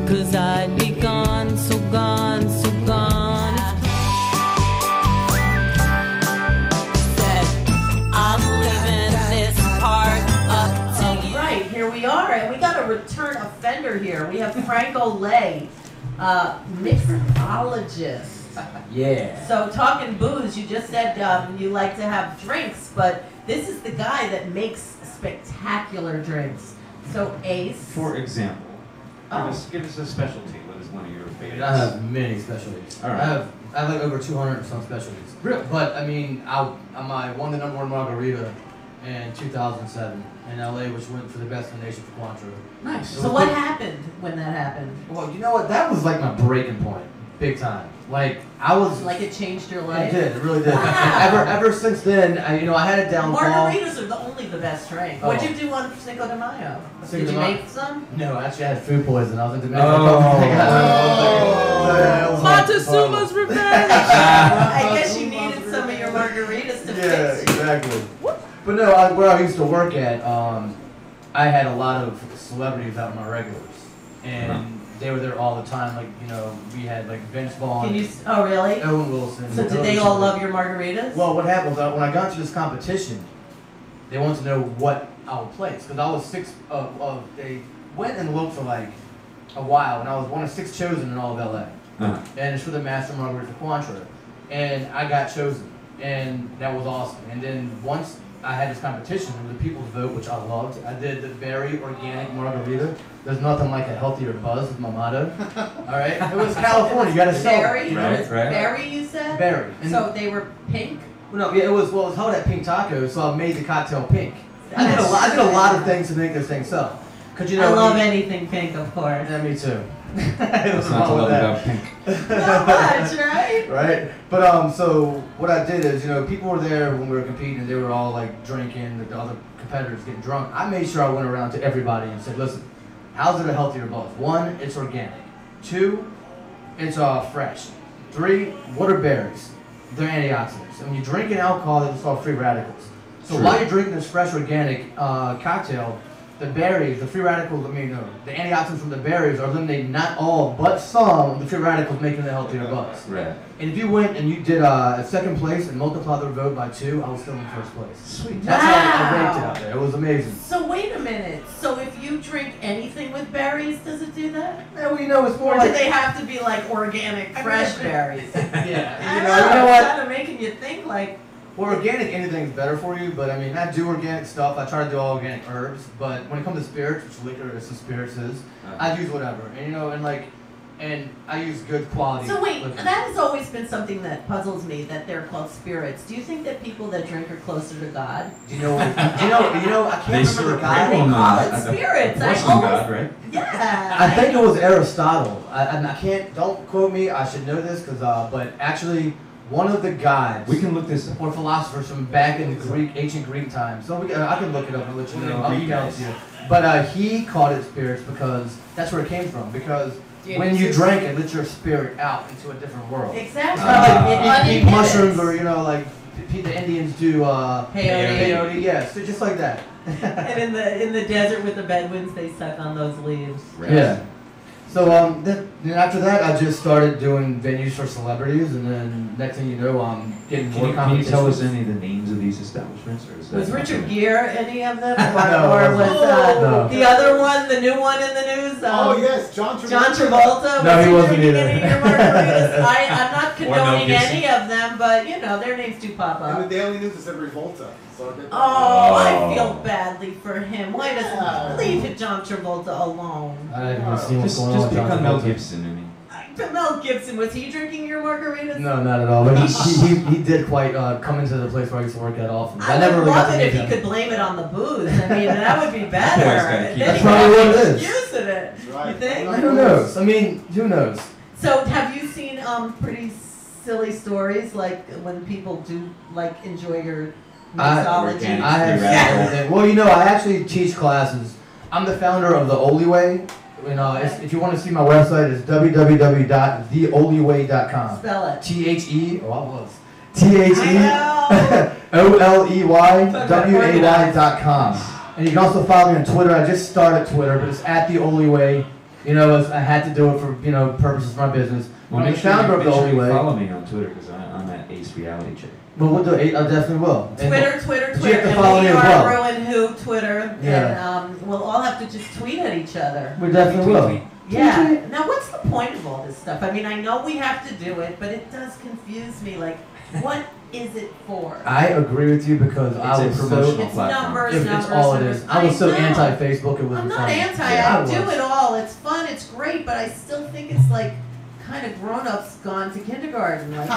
'cause I'd be gone, so gone, so gone. Said, I'm leaving this part up to you. Right, here we are, and we got a return offender here. We have Frank Oley, mixologist. Yeah. So talking booze, you just said you like to have drinks, but this is the guy that makes spectacular drinks. So Ace. For example, Oh. give us a specialty. What is one of your favorites? I have many specialties. All right. I have like over 200 and some specialties. Really? But I mean, I won the #1 margarita in 2007 in LA, which went for the best in the nation for Cointreau. Nice. So what happened when that happened? Well, you know what? That was like my breaking point, big time. Like I was. Like it changed your life? It did. It really did. Wow. Ever since then, I had a downfall. Margaritas are only the best drink. Oh. What'd you do on Cinco de Mayo? Cinco Did de you Mayo? make some? No, actually, I had food poisoning. I was in Dominican. Montezuma's revenge! I guess you needed some of your margaritas to Yeah, fix. exactly. But no, where I used to work at, I had a lot of celebrities out my regulars, and they were there all the time. Like we had like Vince Vaughn, Can you? Oh, really? Owen Wilson. So did they all love your margaritas? Well, what happened was when I got to this competition, they wanted to know what I would place because I was they went and looked for like a while, and I was one of 6 chosen in all of LA. And it's for the Master Margarita for Cointreau. And I got chosen, and that was awesome. And then once I had this competition, it was a people's vote, which I loved. I did the berry organic margarita. There's nothing like a healthier buzz, is my motto. All right? It was California, you gotta sell it. Berry? Right. Berry, you said? Berry. And So they were pink? no, yeah, it was held at Pink Taco, so I made the cocktail pink. I did a lot of things to make this thing sell. Cause I love anything pink, of course. Yeah, me too. What's not to love about pink? Not much, right? Right? But so what I did is, people were there when we were competing, they were all like drinking, the other competitors getting drunk. I made sure I went around to everybody and said, listen, how's it a healthier buzz? 1, it's organic. 2, it's fresh. 3, what are berries? They're antioxidants. And when you're drinking alcohol, they just all free radicals. So True. while you're drinking this fresh organic cocktail, the berries, the free radicals, the antioxidants from the berries are eliminating not all, but some of the free radicals, making it a healthier buzz. Right. And if you went and you did second place and multiplied the vote by 2, I was still in first place. Sweet. That's how I ranked it out there. It was amazing. So wait a minute. So if you drink anything with berries, does it do that? Yeah, well, it's more Or like do they have to be like organic, fresh berries? yeah. I You know, know it's what? kind of making you think like. Well, organic anything's better for you, but I do organic stuff. I try to do all organic herbs, but when it comes to spirits, which liquor is some spirits is, I use whatever. And and I use good quality. So wait, liquor. that has always been something that puzzles me, that they're called spirits. Do you think that people that drink are closer to God? Do you know? I can't remember the guy. They Well, call no, it I- spirits. I Russian always, God, right? yeah. I think it was Aristotle. I can't. Don't quote me. I should know this but actually, one of the gods. We can look this up. Or philosophers from back in the ancient Greek times. So I can look it up and let you know. I'll email it to you. But he called it spirits because that's where it came from. Because when you drank, it let your spirit out into a different world. Exactly. Like eat Uninhibited. mushrooms, or like the Indians do Peyote. peyote. Yes, so just like that. And in the desert with the Bedouins, they suck on those leaves. Right. Yeah. So then after that, I just started doing venues for celebrities, and then next thing you know, I'm getting more Can you competitions. tell us any of the names of these establishments? Or is that Was not Richard something- Gere any of them? No, or it was No. the other one, the new one in the news? Oh yes, John Travolta. John Travolta? No, was he wasn't drinking either. any of your margaritas? I'm not Mel condoning Gibson. any of them, but their names do pop And the up. Daily News said Revolta. So Oh, I Oh. feel badly for him. Why doesn't leave John Travolta alone? I haven't even seen what's Just going on with pick John on Mel Travolta. Gibson. I mean, But Mel Gibson, was he drinking your margaritas? No, not at all. But he did quite come into the place where I used to work at often. I never would really got love to it meet if he him. could blame it on the booze. I mean, that would be better. Always gotta keep Then That's he probably could what have it is. excuse in it. Right. You think? Who knows? I mean, who knows? So, have you seen pretty silly stories like when people do enjoy your mixology? organic. I have Yeah. Well, I actually teach classes. I'm the founder of the Oley. If you want to see my website, it's www.theoleyway.com. Spell it. THE. Oh, I was. THEOLEYWAY.com. And you can also follow me on Twitter. I just started Twitter, but it's at the Oley Way. You know, I had to do it for purposes of my business. Well, I'm make the sure, founder of the Oley you Way. follow me on Twitter because I'm at Ace Reality Check. Well, we'll do it. I definitely will. Twitter, But you have to follow and me we as are well. rew-who Twitter, Yeah. and we'll all have to just tweet at each other. We definitely will. Yeah. Now, what's the point of all this stuff? I mean, I know we have to do it, but it does confuse me. Like, what is it for? I agree with you because I It's a was promotional so. It's platform. numbers, It's numbers, all it numbers. is. I was so know. anti-Facebook. It was I'm not funny. anti. Yeah, I do was. it all. It's fun. It's great. But I still think it's like kind of grown-ups gone to kindergarten. Like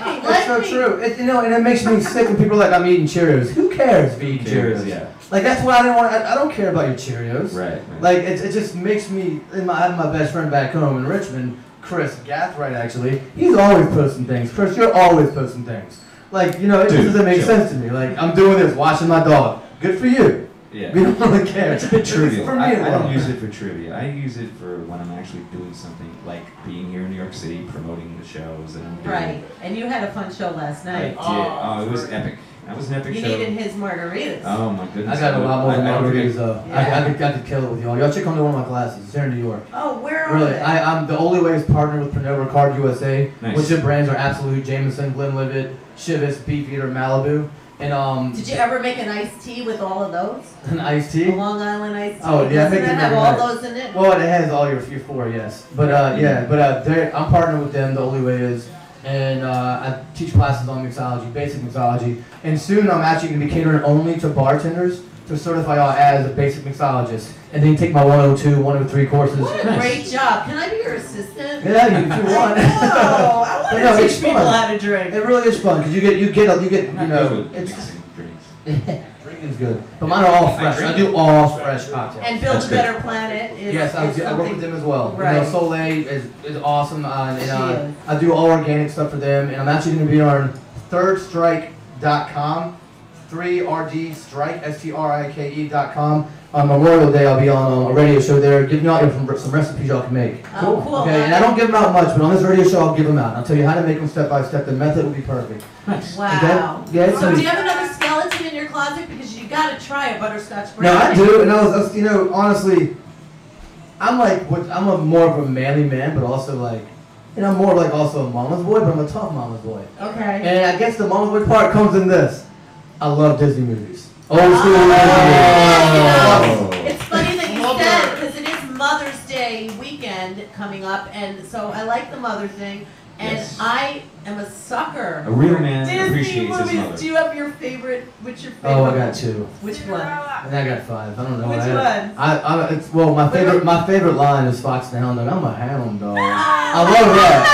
me, That's so true. And it makes me sick when people are like, I'm eating Cheerios. Who cares if you eat Cheerios? Yeah. Like, that's why I didn't want. I don't care about your Cheerios. Right. Like, it just makes me. I have my best friend back home in Richmond, Chris Gathright. Actually, he's always posting things. Chris, you're always posting things. Like, it just doesn't make sense to me. Like, I'm doing this, watching my dog. Good for you. Yeah. We don't really care. It's a bit trivial. For me, I well. don't use it for trivia. I use it for when I'm actually doing something like being here in New York City, promoting the shows that I'm doing. Right. And you had a fun show last I night. did. Oh, it was epic. That was an epic You show. needed his margaritas. Oh my goodness. I got a lot more than I don't margaritas think- though. Yeah. I could kill it with y'all. Y'all should come to one of my classes. It's here in New York. Oh, where are Really, they? I'm the Oley Way is partnered with Pernod Ricard USA, Nice. which their brands are Absolute, Jameson, Glenlivet, Chivas, Beefeater, Malibu, and Did you ever make an iced tea with all of those? an iced The tea. Long Island iced tea? Oh, yeah, I Doesn't make that them have every all night. those in it? Well, it has all your four, yes. But I'm partnered with them. The Oley Way is, and I teach classes on mixology, basic mixology, and soon I'm actually going to be catering only to bartenders to certify y'all as a basic mixologist, and then take my 102, 103 courses. What a great job. Can I be your assistant? Yeah, if you want. I want But to no, teach it's people fun. how to drink. It really is fun because you get I'm not good with it's mixing drinks. drinking's good, but mine are all fresh. I do all fresh cocktails. And Build That's a good. Better Planet is Yes, I work something- with them as well. Right. Soleil is awesome, and She is. I do all organic stuff for them. And I'm actually going to be on thirdstrike.com, 3RD strike.com. On Memorial Day, I'll be on a radio show there, giving y'all some recipes y'all can make. Oh, cool. Okay, and I don't give them out much, but on this radio show, I'll give them out. I'll tell you how to make them step by step. The method will be perfect. Wow. Okay? Yeah, So do you have another skeleton in your closet? Because you got to try a butterscotch No, brownie. I do, and I was honestly, I'm more of a manly man, but also like, I'm more like also a mama's boy, but I'm a tough mama's boy. Okay. And I guess the mama's boy part comes in this. I love Disney movies. Old school Disney Oh. movies. It's funny that you Love said her. because it is Mother's Day weekend coming up, and so I like the mother thing, and Yes. I am a sucker. A real man Disney appreciates his movies. mother. Do you have your favorite? What's your favorite? Oh, I got two. Which one? And I got five. I don't know. Which one? one? My favorite line is Fox the Hound Dog. I'm a hound dog. I love that.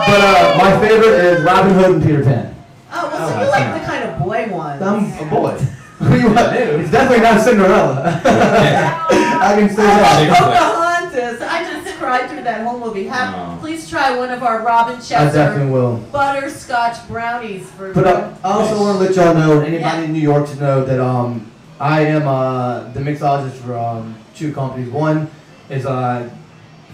But my favorite is Robin Hood and Peter Pan. Oh, well, so you like the kind of boy ones. I'm a boy. What do you want? It's definitely not Cinderella. I can say I that. love Pocahontas. I just cried through that whole movie. Oh. Please try one of our Robin I Chester definitely will. butterscotch brownies for. But I also want to let y'all know, and anybody Yeah. in New York to know that I am the mixologist for two companies. One is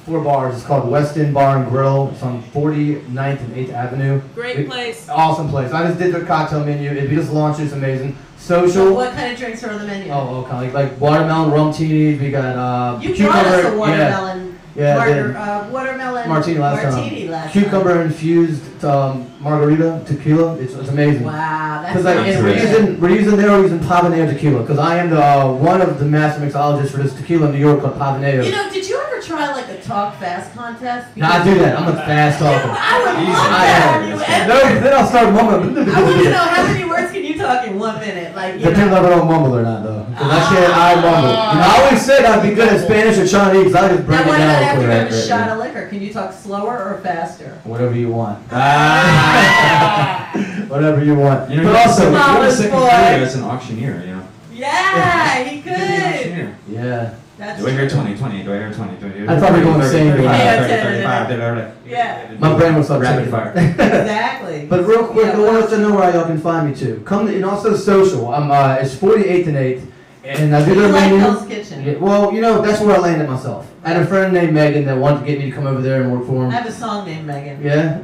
4 bars. It's called West End Bar and Grill. It's on 49th and 8th Avenue. Great place. Awesome place. I just did their cocktail menu. We just launched it. It's amazing. Social. What kind of drinks are on the menu? Oh, okay. Like watermelon rum teas. We got You brought us a cucumber. watermelon. Yeah, I did. Watermelon Martini last time. martini last Cucumber time. infused margarita tequila. It's amazing. Wow, that's Because like, nice. and we're using Pavoneo tequila. Because I am the one of the master mixologists for this tequila in New York called Pavoneo. You know, did you ever try like a talk fast contest? No, I do that. I'm a fast talker. I would Easy. love I that. am. You ever- No, then I'll start mumbling. I want to know how many words can you talk in 1 minute? Like, you Depends know. on if I don't mumble or not, though. Because I mumble. I always said I'd be good at Spanish or Chinese. Because I just break Now, it what down. about after you quick. have a shot of liquor? Can you talk slower or faster? Whatever you want. Whatever you want. You know, But you're also, Mama's the second boy. career as an auctioneer, you know. Yeah, he You could be an could. auctioneer. yeah. That's Do I hear true. 20, 20? Do I hear 20? Do I hear I'd probably go insane. 35, Yeah, 30, 10, 35, Yeah. My brain will start Rapid ticking. fire. Exactly. But real quick, Yeah, I want to let you know where y'all can find me too. Come to, and also social. I'm it's 48th and 8th, and I do You their like menu. Hell's Kitchen. Yeah, well, that's where I landed myself. I had a friend named Megan that wanted to get me to come over there and work for I him. have a song named Megan. Yeah.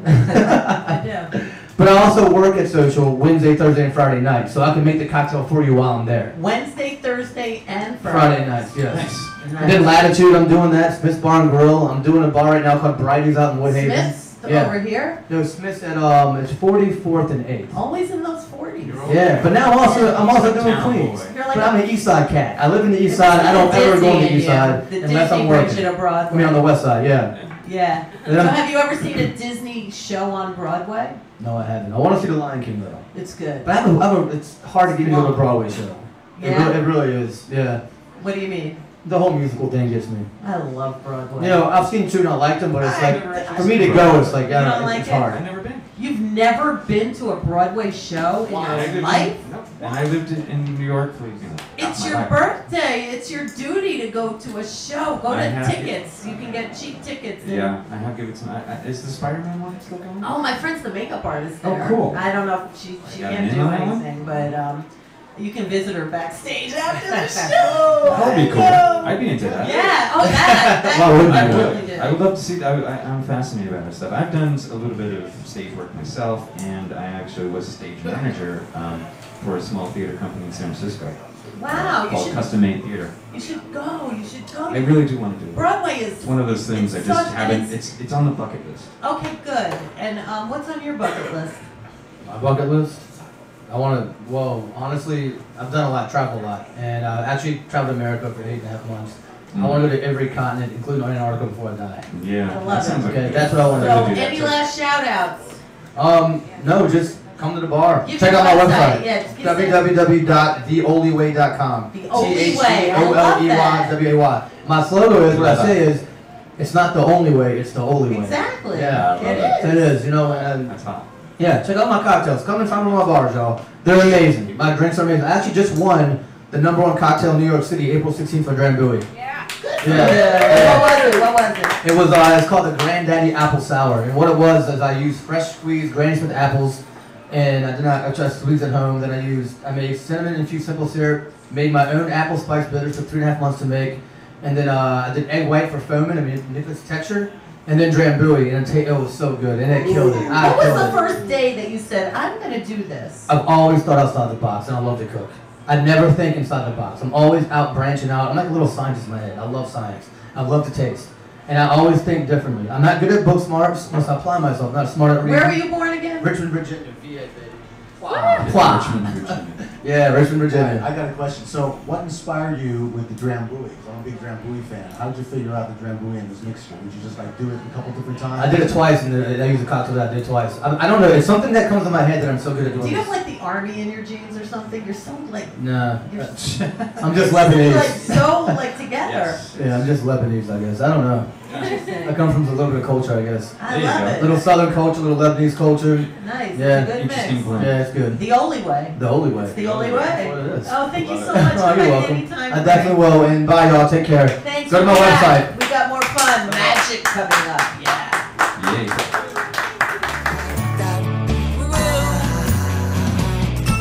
I do. But I also work at social Wednesday, Thursday, and Friday night, so I can make the cocktail for you while I'm there. Wednesday, Thursday, and Friday. Friday nights, yes. Nice. I did Latitude, I'm doing that. Smith's Bar and Grill. I'm doing a bar right now called Bridie's out in Woodhaven. Smith's over here? No, Smith's at it's 44th and 8th. Always in those 40s. Yeah, but now I'm also doing Queens. You're like But I'm an East Side cat. I live in the East Side. I don't ever go on the East Side unless I'm working. I mean on the West Side, yeah. Yeah. So have you ever seen a Disney show on Broadway? No, I haven't. I want to see The Lion King though. It's good. But it's hard to get into a Broadway show. Yeah? It really is, yeah. What do you mean? The whole musical thing gets me. I love Broadway. You know, I've seen two and I liked them, but it's like, for me to go, it's like, don't like it's it? hard. I've never been. You've never been to a Broadway show in your life? Nope. And I lived in New York for, It's your birthday. It's your duty to go to a show. Go to tickets. You can get cheap tickets. Yeah, I have given some. Is the Spider-Man one still going? Oh, my friend's the makeup artist Oh, there. cool. I don't know if she can't do anything, but you can visit her backstage after the show. That would be cool. I'd be into that. Yeah. Oh, that Why wouldn't I you? totally did. I would love to see. I'm fascinated by that stuff. I've done a little bit of stage work myself, and I actually was a stage manager for a small theater company in San Francisco. Wow, Called Custom Made Theater. You should go. You should go. I really do want to do it. Broadway is. It's one of those things I it's just such- haven't. It's on the bucket list. Okay, good. And what's on your bucket list? My bucket list? I want to, well, honestly, I've done a lot, traveled a lot, and actually traveled to America for 8.5 months. I want to go to every continent, including Antarctica, before I die. Yeah, I love that sounds it. like Okay, that's what I want to So, do. any last shout outs? No, just come to the bar. Give Check your out my website. website. Yeah, just give us that. www.theoleyway.com. The Oley Way. I love that. Theoleyway. My slogan is, what I say is, it's not the only way, it's the only way. Exactly. Yeah, It it is. is, you know, and That's hot. yeah, check out my cocktails. Come and find one of my bars, y'all. They're amazing. My drinks are amazing. I actually just won the #1 cocktail in New York City, April 16th for Drambuie. Yeah. Yeah. What was it? It was it's called the Granddaddy Apple Sour, and what it was is I used fresh squeezed Granny Smith apples, and I tried to squeeze at home. Then I made cinnamon infused simple syrup, made my own apple spice bitters, took 3.5 months to make, and then I did egg white for foaming, Nicholas texture, and then Drambuie, and it was so good, and it killed it. What was the first day that you said, I'm going to do this? I've always thought outside the box, and I love to cook. I never think inside the box. I'm always out branching out. I'm like a little scientist in my head. I love science. I love to taste. And I always think differently. I'm not good at book smarts unless I apply myself. I'm not smart at reading. Where were you born again? Richmond, Virginia. VA, baby. Wow. Richmond, Virginia. Yeah, Richmond, Virginia. I got a question. So, what inspired you with the Drambuie? 'Cause I'm a big Drambuie fan. How did you figure out the Drambuie and this mixture? Did you just like do it a couple different times? I did it twice, and I used a cocktail that I did twice. I don't know. It's something that comes in my head that I'm so good at doing. Do you have this. like the army in your genes or something? You're so like. Nah. You're I'm just Lebanese. like so like together. Yes. Yeah, I'm just Lebanese, I guess. I don't know. Interesting. I come from a little bit of culture, I guess. I There you love go. it. Little Southern culture, little Lebanese culture. Nice. Yeah. It's a good Interesting mix. blend. Yeah, it's good. The Oley way. The Holy Way. It's the only That's way. what it is. Oh, thank you so Oh, much. you're Come back welcome. anytime. I definitely will. And bye, y'all. Take care. Thanks Go to for my that. website. We got more fun magic coming up. Yeah. Yay.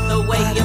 The way you